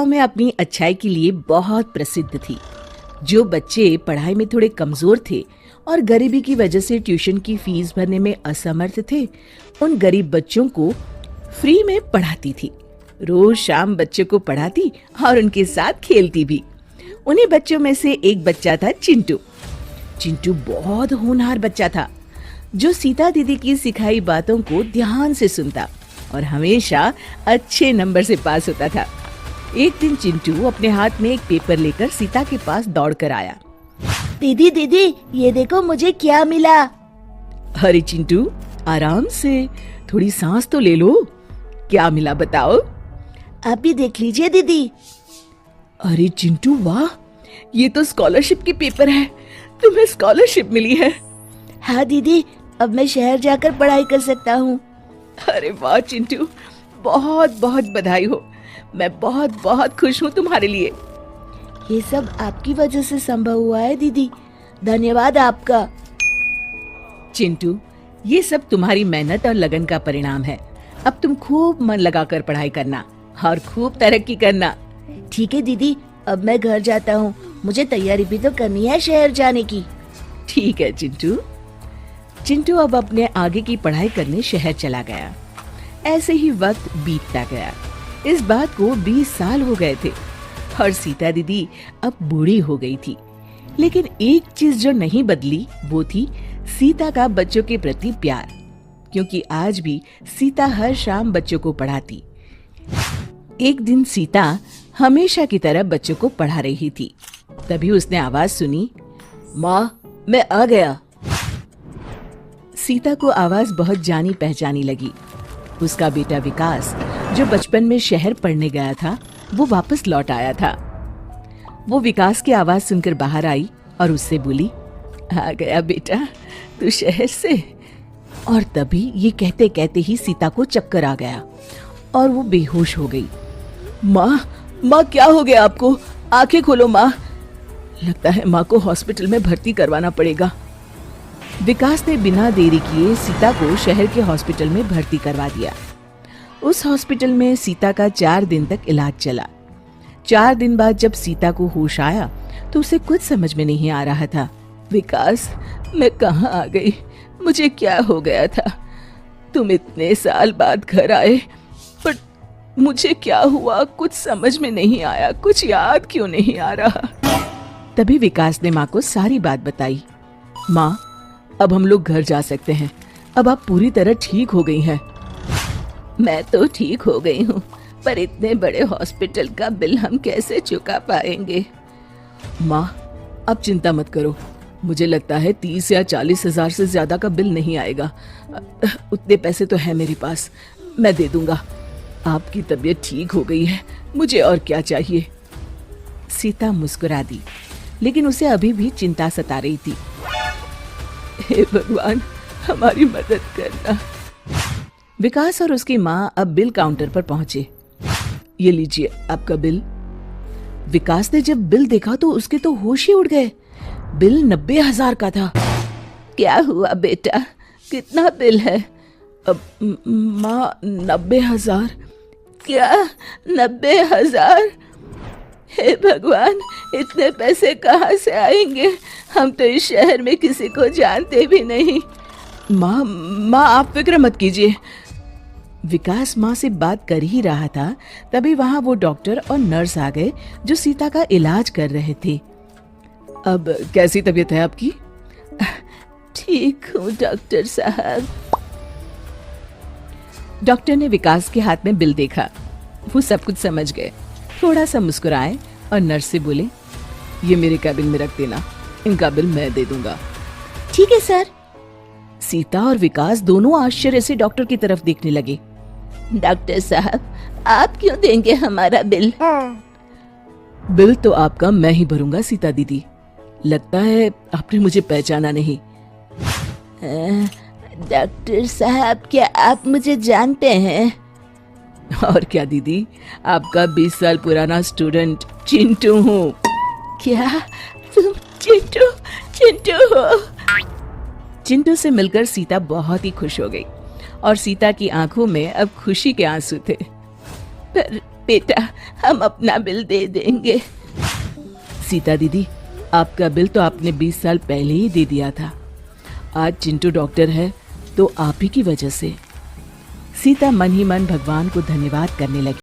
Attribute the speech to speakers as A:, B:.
A: गांव में अपनी अच्छाई के लिए बहुत प्रसिद्ध थी। जो बच्चे पढ़ाई में थोड़े कमजोर थे और गरीबी की वजह से ट्यूशन की फीस भरने में असमर्थ थे, उन गरीब बच्चों को फ्री में पढ़ाती थी। रोज शाम बच्चों को पढ़ाती और उनके साथ खेलती भी। उन्हीं बच्चों में से एक बच्चा था चिंटू। चिंटू बहुत होनहार बच्चा था, जो सीता दीदी की सिखाई बातों को ध्यान से सुनता और हमेशा अच्छे नंबर से पास होता था। एक दिन चिंटू अपने हाथ में एक पेपर लेकर सीता के पास दौड़ कर आया।
B: दीदी दीदी, ये देखो मुझे क्या मिला।
A: अरे चिंटू, आराम से, थोड़ी सांस तो ले लो। क्या मिला बताओ?
B: आप भी देख लीजिए दीदी।
A: अरे चिंटू वाह, ये तो स्कॉलरशिप के पेपर है। तुम्हें स्कॉलरशिप मिली है?
B: हाँ दीदी, अब मैं शहर जाकर पढ़ाई कर सकता हूँ।
A: अरे वाह चिंटू, बहुत बहुत बधाई हो। मैं बहुत बहुत खुश हूँ तुम्हारे लिए।
B: ये सब आपकी वजह से संभव हुआ है दीदी, धन्यवाद आपका।
A: चिंटू, ये सब तुम्हारी मेहनत और लगन का परिणाम है। अब तुम खूब मन लगाकर पढ़ाई करना और खूब तरक्की करना।
B: ठीक है दीदी, अब मैं घर जाता हूँ, मुझे तैयारी भी तो करनी है शहर जाने की।
A: ठीक है चिंटू। चिंटू अब अपने आगे की पढ़ाई करने शहर चला गया। ऐसे ही वक्त बीतता गया। इस बात को 20 साल हो गए थे और सीता दीदी अब बूढ़ी हो गई थी। लेकिन एक चीज जो नहीं बदली वो थी सीता का बच्चों के प्रति प्यार, क्योंकि आज भी सीता हर शाम बच्चों को पढ़ाती। एक दिन सीता हमेशा की तरह बच्चों को पढ़ा रही थी। तभी उसने आवाज सुनी, माँ मैं आ गया। सीता को आवाज बहुत जानी पहचानी लगी। उसका बेटा विकास, जो बचपन में शहर पढ़ने गया था, वो वापस लौट आया था। वो विकास की आवाज सुनकर बाहर आई और उससे बोली, आ गया बेटा तू शहर से? और तभी ये कहते कहते ही सीता को चक्कर आ गया और वो बेहोश हो गई। माँ क्या हो गया आपको? आंखें खोलो माँ। लगता है माँ को हॉस्पिटल में भर्ती करवाना पड़ेगा। विकास ने बिना देरी किए सीता को शहर के हॉस्पिटल में भर्ती करवा दिया। उस हॉस्पिटल में सीता का 4 दिन तक इलाज चला। 4 दिन बाद जब सीता को होश आया तो उसे कुछ समझ में नहीं आ रहा था। विकास, मैं कहाँ आ गई? मुझे क्या हो गया था? तुम इतने साल बाद घर आए, पर मुझे क्या हुआ कुछ समझ में नहीं आया, कुछ याद क्यों नहीं आ रहा? तभी विकास ने माँ को सारी बात बताई। माँ, अब हम लोग घर जा सकते हैं। अब आप पूरी तरह ठीक हो गई हैं। मैं तो ठीक हो गई हूँ, पर इतने बड़े हॉस्पिटल का बिल हम कैसे चुका पाएंगे? माँ, अब चिंता मत करो। मुझे लगता है 30 या 40 हजार से ज्यादा का बिल नहीं आएगा। उतने पैसे तो है मेरे पास, मैं दे दूंगा। आपकी तबीयत ठीक हो गई है, मुझे और क्या चाहिए? सीता मुस्कुरा दी, लेकिन उसे अभी भी चिंता सता रही थी। हे भगवान, हमारी मदद करना। विकास और उसकी माँ अब बिल काउंटर पर पहुंचे। ये लीजिए आपका बिल। विकास ने जब बिल देखा तो उसके तो होश ही उड़ गए। बिल 90,000 का था। क्या हुआ बेटा, कितना बिल है? अब माँ 90,000। क्या 90,000? हे भगवान, इतने पैसे कहाँ से आएंगे? हम तो इस शहर में किसी को जानते भी नहीं। माँ आप फिक्र मत कीजिए। विकास माँ से बात कर ही रहा था, तभी वहाँ वो डॉक्टर और नर्स आ गए जो सीता का इलाज कर रहे थे। अब कैसी तबीयत है आपकी? ठीक हूँ डॉक्टर साहब। डॉक्टर ने विकास के हाथ में बिल देखा। वो सब कुछ समझ गए, थोड़ा सा मुस्कुराए और नर्स से बोले, ये मेरे कैबिन में रख देना, इनका बिल मैं दे दूंगा।
B: ठीक है सर।
A: सीता और विकास दोनों आश्चर्य से डॉक्टर की तरफ देखने लगे।
B: डॉक्टर साहब, आप क्यों देंगे हमारा बिल?
A: बिल तो आपका मैं ही भरूंगा सीता दीदी। लगता है आपने मुझे पहचाना नहीं।
B: डॉक्टर साहब, क्या आप मुझे जानते हैं?
A: और क्या दीदी, आपका 20 साल पुराना स्टूडेंट चिंटू हूँ।
B: क्या तुम चिंटू हो?
A: चिंटू से मिलकर सीता बहुत ही खुश हो गई और सीता की आंखों में अब खुशी के आंसू थे। बेटा, हम अपना बिल दे देंगे। सीता दीदी, आपका बिल तो आपने 20 साल पहले ही दे दिया था। आज चिंटू डॉक्टर है तो आप ही की वजह से। सीता मन ही मन भगवान को धन्यवाद करने लगी।